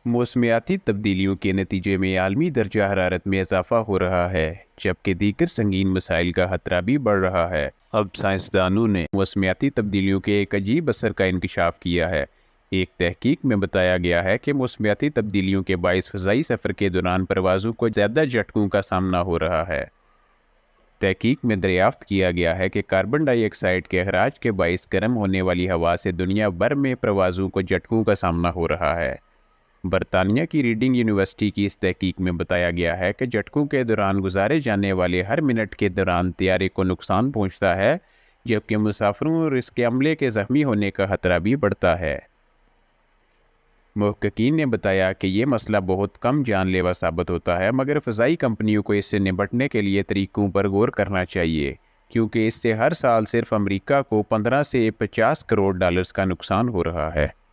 موسمیاتی تبدیلیوں کے نتیجے میں عالمی درجہ حرارت میں اضافہ ہو رہا ہے، جبکہ دیگر سنگین مسائل کا خطرہ بھی بڑھ رہا ہے۔ اب سائنسدانوں نے موسمیاتی تبدیلیوں کے ایک عجیب اثر کا انکشاف کیا ہے۔ ایک تحقیق میں بتایا گیا ہے کہ موسمیاتی تبدیلیوں کے باعث فضائی سفر کے دوران پروازوں کو زیادہ جھٹکوں کا سامنا ہو رہا ہے۔ تحقیق میں دریافت کیا گیا ہے کہ کاربن ڈائی آکسائیڈ کے اخراج کے باعث گرم ہونے والی ہوا سے دنیا بھر میں پروازوں کو جھٹکوں کا سامنا ہو رہا ہے۔ برطانیہ کی ریڈنگ یونیورسٹی کی اس تحقیق میں بتایا گیا ہے کہ جھٹکوں کے دوران گزارے جانے والے ہر منٹ کے دوران طیارے کو نقصان پہنچتا ہے، جبکہ مسافروں اور اس کے عملے کے زخمی ہونے کا خطرہ بھی بڑھتا ہے۔ محققین نے بتایا کہ یہ مسئلہ بہت کم جان لیوا ثابت ہوتا ہے، مگر فضائی کمپنیوں کو اس سے نمٹنے کے لیے طریقوں پر غور کرنا چاہیے، کیونکہ اس سے ہر سال صرف امریکہ کو 15 سے 50 کروڑ ڈالرز کا نقصان ہو رہا ہے۔